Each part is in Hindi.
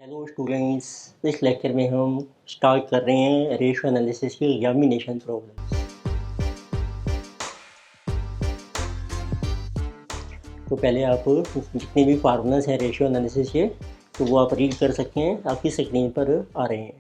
Hello students. इस लेक्चर में हम स्टार्ट कर रहे हैं रेशियो एनालिसिस की एग्जामिनेशन प्रॉब्लम्स। तो पहले आप जितने भी फार्मूलाज हैं रेशियो एनालिसिस के तो वो आप रीड कर सकते हैं, आपकी स्क्रीन पर आ रहे हैं।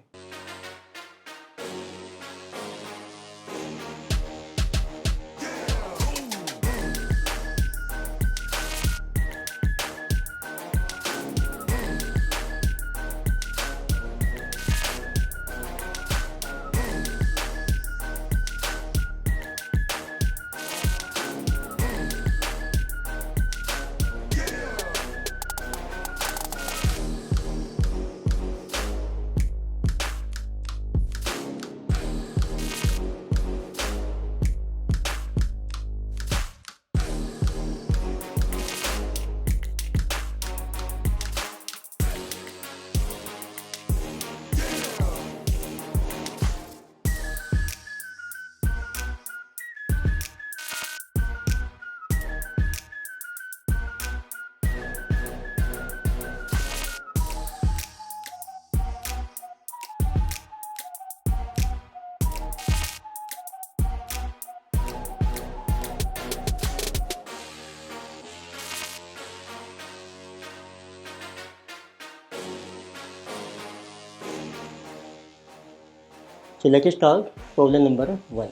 So let us start problem number 1.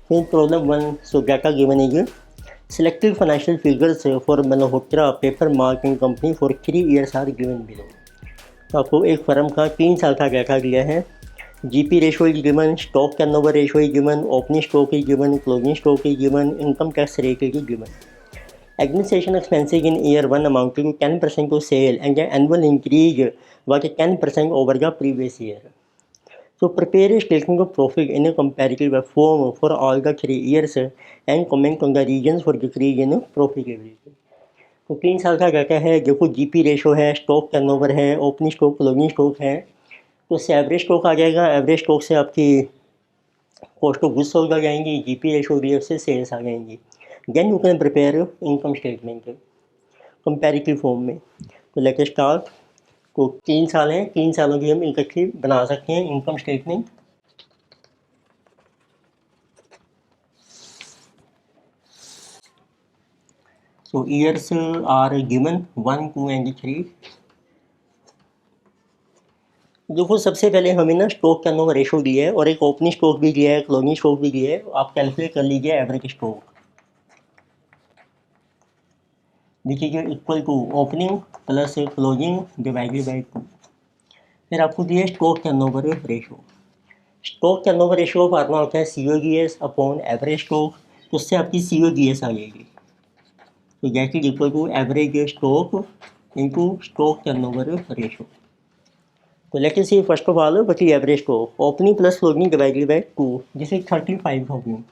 In problem 1, so data given is selected financial figures for Malhotra paper marking company for 3 years are given below. तो आपको एक फर्म का 3 साल का डाटा दिया है। GP ratio is given, stock turnover ratio is given, opening stock is given, closing stock is given, income tax rate is given. Administration expenses in year 1 amounted to 10% to sale and the annual increase was 10% over the previous year. So prepare a statement of profit in a comparative form for all the 3 years and comment on the reasons for decrease in profitability. तो 3 साल का डाटा है, देखो जीपी रेशो है, स्टॉक टर्नओवर है, ओपनिंग स्टॉक, क्लोजिंग स्टॉक है। तो उससे एवरेज स्टॉक आ जाएगा, एवरेज स्टॉक से आपकी कॉस्ट ऑफ गुड्स सोल्ड आ जाएंगी, जीपी रेशो भी उससे सेल्स आ जाएंगी। Then you can prepare income statement comparative form में। तो लेट अस स्टार्ट। तो 3 साल हैं, 3 सालों की हम इकट्ठी बना सकते हैं income statement. So years are given 1, 2 and 3। देखो सबसे पहले हमें ना स्टॉक टर्नओवर रेशो दिया है और एक ओपनिंग स्टॉक भी दिया है, क्लोजिंग स्टॉक भी दिया है। आप कैलकुलेट कर लीजिए एवरेज स्टॉक, देखिए equal to opening plus closing divided by 2। फिर आपको दिया है stock turnover ratio. Stock turnover ratio formula होता है COGS अपॉन एवरेज स्टॉक। तो उससे आपकी COGS आ जाएगी। तो that is equal to average stock into stock turnover ratio. तो let us see first of all what is average stock. Opening plus closing divided by 2, this is 35,000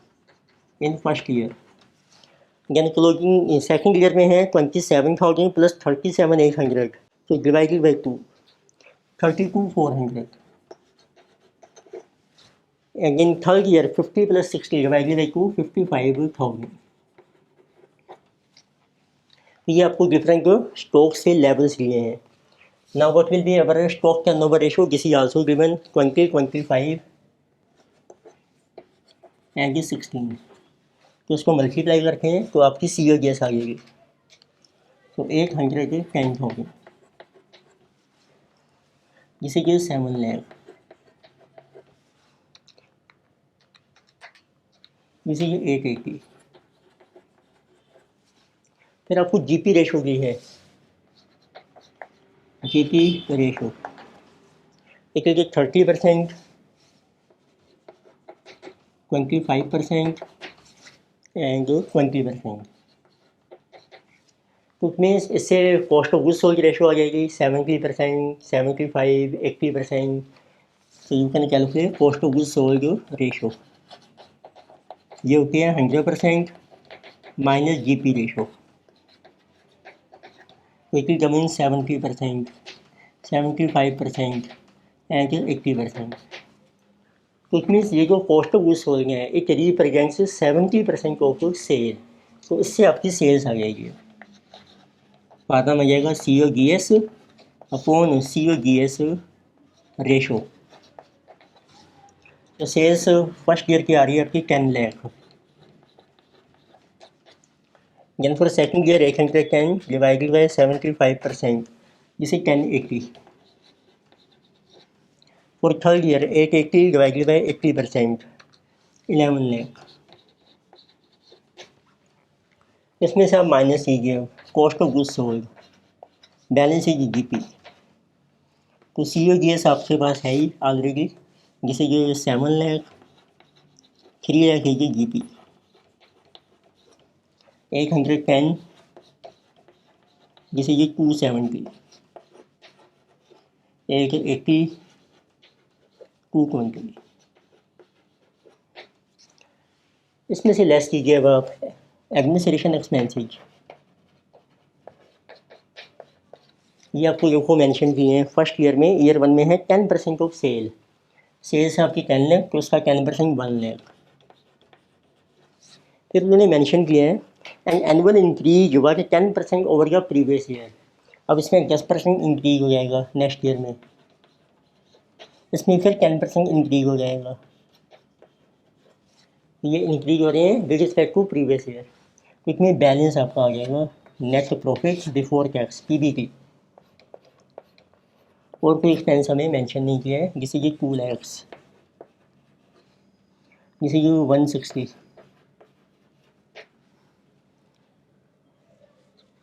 in first year. Then closing second year में है 27,000 प्लस 37,800, तो divided by 2, 32,400। and in third year 50 plus 60 divided by 2, 55,000। ये आपको डिफरेंट स्टॉक से लेवल्स दिए हैं। Now what will be average stock turnover ratio, this is also given 20, 25 and 16। तो उसको मल्टीप्लाई करते हैं तो आपकी COGS आ जाएगी। तो 810,000, जिसे कि 7 लाख, जिसे कि 880। फिर आपको जीपी रेशो दी है, जीपी रेशो एक 30%, 25% एंड 20%। तो उसमें इससे cost of goods sold ratio आ जाएगी 70%, 75, 80%। तो you can calculate cost of goods sold ratio. ये होती है 100% माइनस जीपी रेशो। तो इट इज कमिंग 70%, 75% एंड 80%। तो इट मीन्स ये जो कॉस्ट ऑफ गुड्स सोल्ड है इट रिप्रेजेंट्स 70% ऑफ सेल। तो इससे आपकी सेल्स आ जाएगी। बाद में आ जाएगा C O G S upon C O G S ratio. तो सेल्स फर्स्ट ईयर की आ रही है आपकी 10 lakh. Then for second year 810 divided by 75%, जिसे 1080। For third year 880 divided by 80%, 11 lakh. इसमें से आप माइनस कीजिए cost of goods sold, balance है जी पी। तो सी ओ जी एस आपके पास है ही ऑलरेडी, जिसे ये 7 लाख, 3 लाख है जी पी। 810 जिसे ये 270, 880, 220। इसमें से लेस कीजिए अब आप एडमिनिस्ट्रेशन एक्सपेंसेज। ये आपको देखो मेंशन किए हैं फर्स्ट ईयर में, ईयर 1 में है 10% ऑफ सेल। सेल्स आपकी 10 लाख तो उसका 10% 1 लाख। फिर उन्होंने मेंशन किया है एंड एनुअल इंक्रीज हुआ कि 10% ओवर द प्रीवियस ईयर। अब इसमें 10% इंक्रीज हो जाएगा नेक्स्ट ईयर में, इसमें फिर 10% इंक्रीज हो जाएगा। ये इंक्रीज हो रहे हैं with respect to previous year. तो इसमें बैलेंस आपका आ जाएगा net profit before tax PBT. और कोई एक्सपेंस हमें मेंशन नहीं किया है, जिसे ये 2 लैक्स, जिसे ये 160,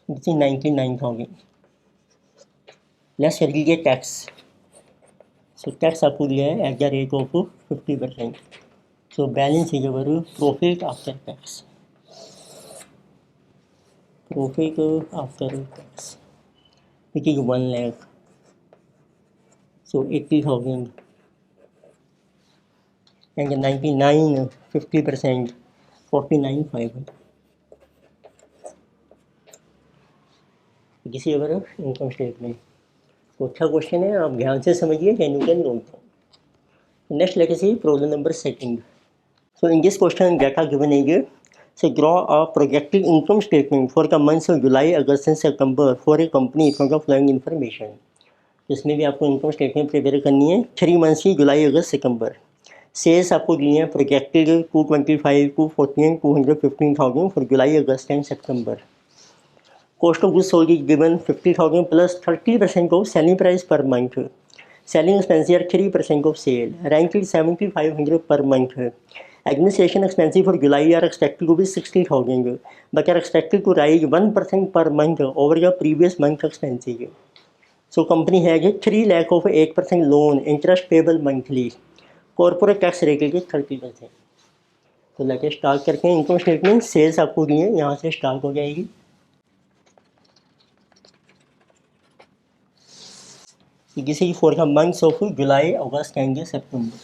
जिसे 99,000 लेस कर लीजिए टैक्स। सो टैक्स आपको दिया है at the rate of 50%। So balance is our profit after tax, profit after tax which is 1 lakh. So 80,000 and 99 50% 49,500। किसी अगर इनकम स्टेटमेंट। तो अच्छा क्वेश्चन है, आप ध्यान से समझिए then you can note down। Next let us see problem number second। So in this question data given is, so draw a projected income statement for the months of July, August and September for a company from the following information। इसमें भी आपको इनकम स्टेटमेंट प्रिपेयर करनी है 3 मंथ्स की, जुलाई अगस्त सितंबर। सेल्स आपको दिए हैं projected 225, 214, 215,000 for July August and September. Cost of goods sold is given 50,000 plus 30% of selling price per month. Selling expense are 3% of sale. Rent is 7,500 per month. Administration expensive for July are expected to be 60,000 but are expected to rise 1% per month over the previous month expensive. So company has a 3 lakh of 8% loan, interest payable monthly, corporate tax rate is 30%। तो लेके स्टार्ट करके इनकम स्टेटमेंट। सेल्स आपको दी है, यहाँ से स्टार्ट हो जाएगी। जिसे for the months of July August and September.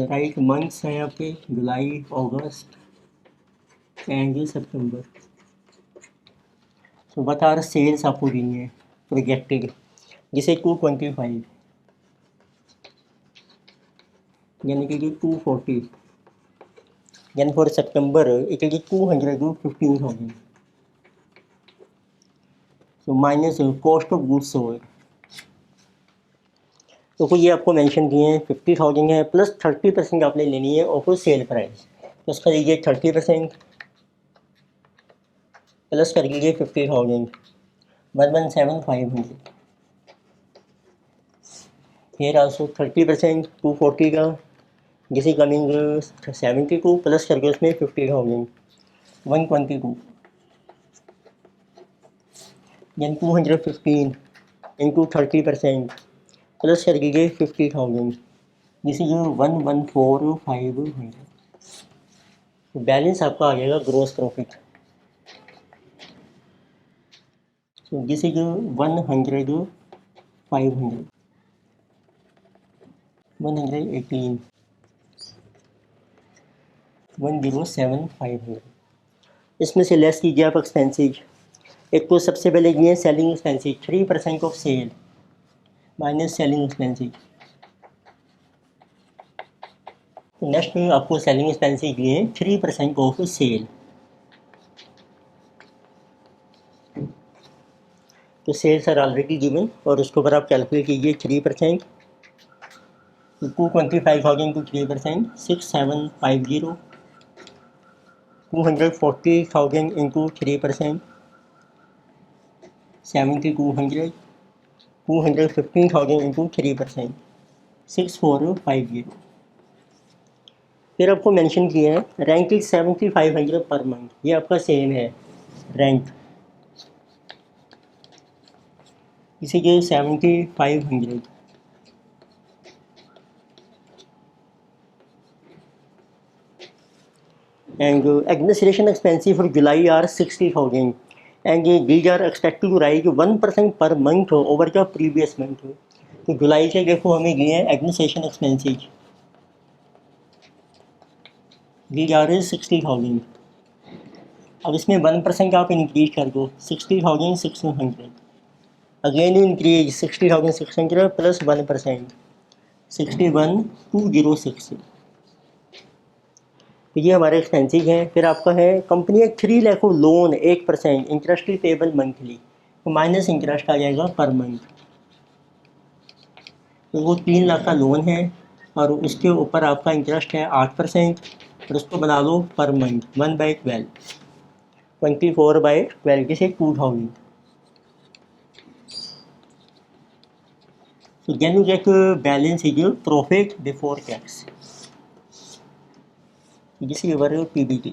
Right months हैं आपके जुलाई अगस्त एंड सितंबर। तो बता रहे सेल्स आपको दी है प्रोजेक्टेड, जिसे 225 यानी कि 240, यानी फॉर सितंबर इट इज 215,000। तो minus cost of goods sold. तो ये आपको मेंशन किए हैं 50,000 है प्लस 30% आपने लेनी है ऑफ सेल प्राइस। तो उसका लीजिए 30% प्लस कर लीजिए 50,000, 117,500। हेयर आल्सो 30% 240 का, जिसे कमिंग 72 प्लस करके उसमें 50,000, 122, यानी 215 इंटू 30% प्लस कर लीजिए 50,000, जिसे जो 114,500। बैलेंस आपका आ जाएगा ग्रोस प्रॉफिट, जिसे जो 100, 500, 118, 107,500। इसमें से लेस कीजिए आप एक्सपेंसेज। एक तो सबसे पहले ये है selling expenses 3% of sale minus selling expenses. Next में आपको सेलिंग एक्सपेंसेस दिए हैं 3% ऑफ सेल। तो सेल्स आर ऑलरेडी गिवन और उसके ऊपर आप कैलकुलेट कीजिए 3%, 225,000 टू 3%, 6750, 240,000 इंटू 3%, 7200, 215,000 इंटू 3%, 6450। फिर आपको मेंशन किया है रैंक इज 7500 पर मंथ, ये आपका सेम है रैंक, इसी के 7500। and administration expenses for July are 60,000 and these are expected to rise 1% per month over the previous month। तो जुलाई से देखो हमें दिए हैं एडमिनिस्ट्रेशन एक्सपेंसेज, these are 60,000। अब इसमें 1% आप इंक्रीज कर दो 60,600, अगेन इंक्रीज 60,600 प्लस 1%, 61,206। तो ये हमारे एक्सपेंसिव हैं। फिर आपका है कंपनी एक 3 lakh loan 1% interest payable monthly, तो माइनस इंटरेस्ट आ जाएगा पर मंथ। तो वो 3 लाख का लोन है और उसके ऊपर आपका इंटरेस्ट है 8% और उसको बना लो पर मंथ 1/12, 24/12 जैसे 2000। So then you get balance is your profit before tax, this is your PBT।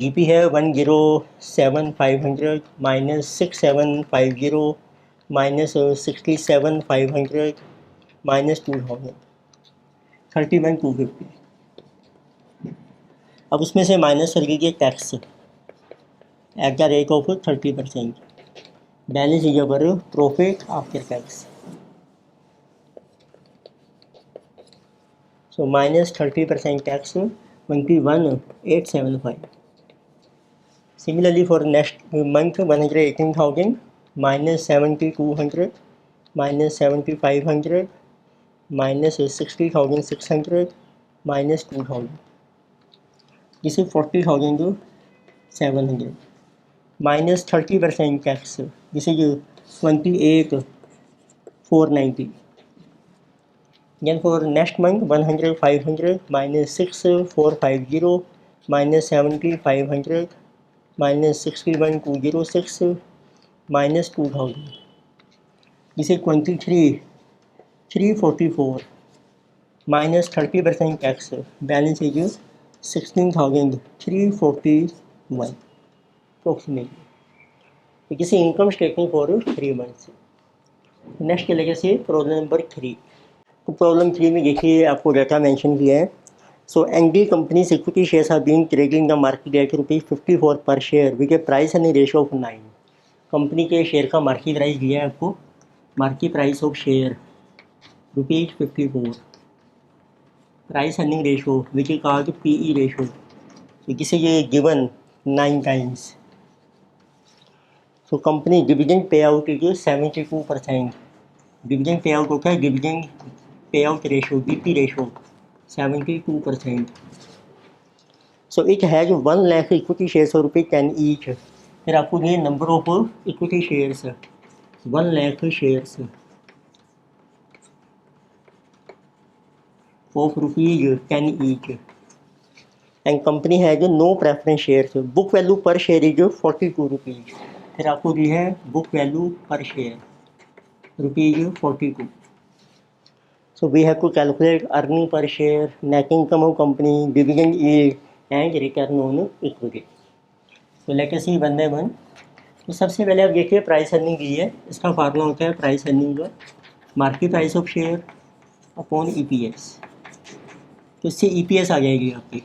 GP है 107,500 माइनस 6750 माइनस 67,500 माइनस 2000, 31,250। अब उसमें से माइनस कर लीजिए tax at the rate of 30%, balance is your profit after tax. So minus 30% tax 21,875। Similarly for next month 118,000 minus 7,200 minus 7,500 minus 60,600 minus 2,000, this is 40,700 minus 30% tax, this is 28,490। Then for next month 100,500 minus 6,450 minus 70,500 minus 61,206 minus 2000, this is 23,344 minus 30% tax, balance is 16,341 approximately। तो किसी income statement for 3 months. Next चलेगा से प्रॉब्लम नंबर 3। तो प्रॉब्लम 3 में देखिए आपको डाटा मेंशन किया है। So ND company's equity shares are being traded in the market at ₹54 per share with a price earning ratio of 9। Company के शेयर का मार्केट प्राइस दिया है आपको, market price of share ₹54, price earning ratio which is called PE ratio, तो किसे ये given 9 times. So company dividend pay out is 72%, dividend pay out होता है dividend pay out ratio DP ratio 72%। So it has 1 lakh equity shares और ₹10 ईच। फिर आपको ये number of equity shares 1 lakh shares of ₹10 each and company has no preference shares, book value per share is ₹42। फिर आपको दी है book value per share ₹42। So we have to calculate earning per share, net income of company, dividend yield and return on equity। तो let us see one by one. तो सबसे पहले आप देखिए प्राइस अर्निंग दी है, इसका फार्मूला होता है प्राइस अर्निंग का market price of share upon EPS। तो इससे EPS आ जाएगी आपकी,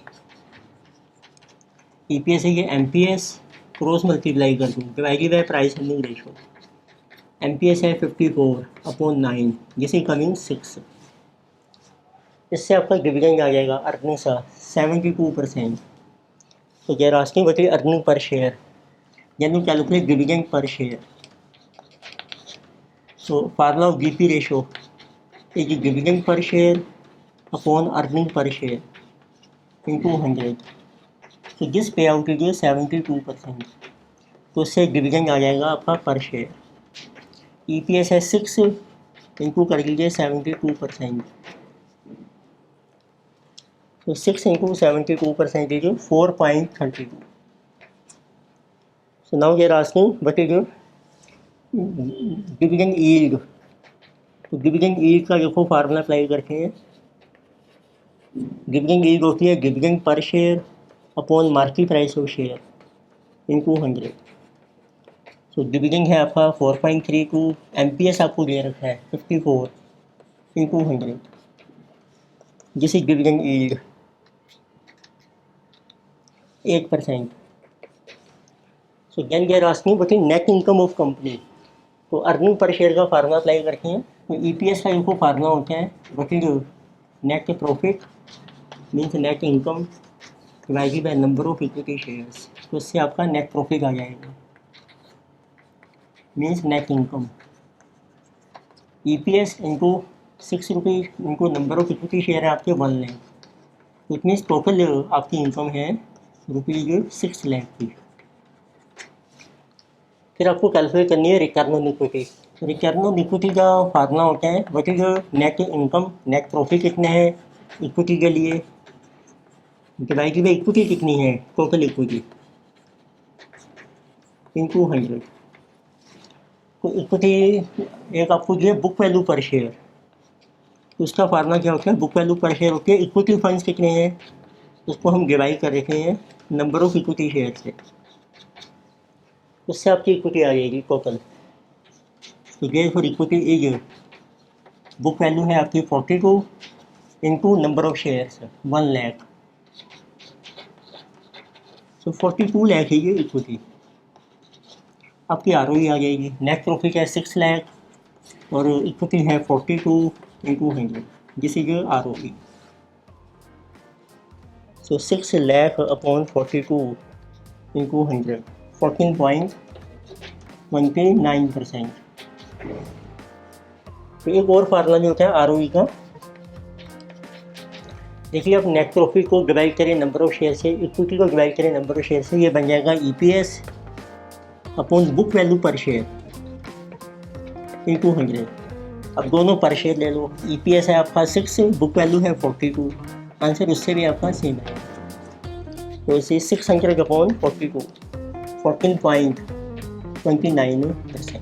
EPS है ये MPS क्रॉस मल्टीप्लाई कर दूँ divided by price earning ratio. MPS है 54/9 जिसे कमिंग 6। इससे आपका डिविडेंड आ जाएगा अर्निंग का 72%। तो they're asking what is earning per share, यानी calculate dividend per share. So formula of GP ratio is dividend per share upon earning per share into 100। तो दिस पे आउट इज 72%, तो उससे डिविडेंड आ जाएगा आपका पर शेयर। EPS है 6 इंटू कर लीजिए 72%, तो 6 into 72% is 4.32। So now they are asking what is dividend yield. तो डिविडेंड यील्ड का देखो फार्मूला अप्लाई करते हैं। डिविडेंड यील्ड होती है dividend per share upon market price of share into 100। तो डिविडेंड है आपका 4.32, MPS आपको दे रखा है 54 इंटू 100, जिस is dividend yield 8%। So then they are asking what is net income of company. तो अर्निंग पर शेयर का फार्मूला अप्लाई करते हैं। तो EPS का इनको फार्मूला होता है what is net profit means net income divided by number of equity shares, तो इससे आपका नेट प्रॉफिट आ जाएगा means net income. EPS into 6 rupees into number of equity share है आपके 1 लाख, इट मीन्स टोटल आपकी इनकम है ₹6 लाख की। फिर आपको कैलकुलेट करनी है return on equity. Return on equity का फार्मूला होता है what is net income, net profit कितने है इक्विटी के लिए डिवाइडेड बाय इक्विटी कितनी है टोटल इक्विटी इंटू 100। तो इक्विटी एक आपको जो है बुक वैल्यू पर शेयर, तो उसका फार्मूला क्या होता है बुक वैल्यू पर शेयर होती है इक्विटी फंड्स कितने हैं उसको हम डिवाइड कर देते हैं नंबर ऑफ इक्विटी शेयर से, उससे आपकी इक्विटी आ जाएगी टोटल। तो therefore equity is book value है आपकी 42 into number of shares 1 lakh, तो 42 लाख है ये इक्विटी। आपकी ROE आ जाएगी। नेट प्रॉफिट है 6 लाख और इक्विटी है 42 into 100, this is ROE। So 6 lakh upon 42 into 100 14.29%। तो एक और फार्मूला जो होता है ROE का, देखिए आप नेट प्रॉफिट को डिवाइड करें नंबर ऑफ शेयर से, इक्विटी को डिवाइड करें नंबर ऑफ शेयर से, ये बन जाएगा EPS upon book value per share into 100। अब दोनों पर शेयर ले लो, EPS है आपका 6, बुक वैल्यू है 42, आंसर उससे भी आपका सेम है। तो इसे 600 upon 42 14.29%।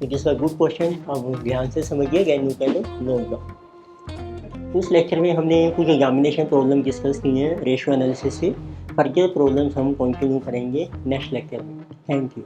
It is a good question, अब ध्यान से समझिए when you can note down. उस लेक्चर में हमने कुछ एग्जामिनेशन प्रॉब्लम डिस्कस की हैं रेशियो एनालिसिस से, फर्दर प्रॉब्लम्स हम कंटिन्यू करेंगे नेक्स्ट लेक्चर में। Thank you.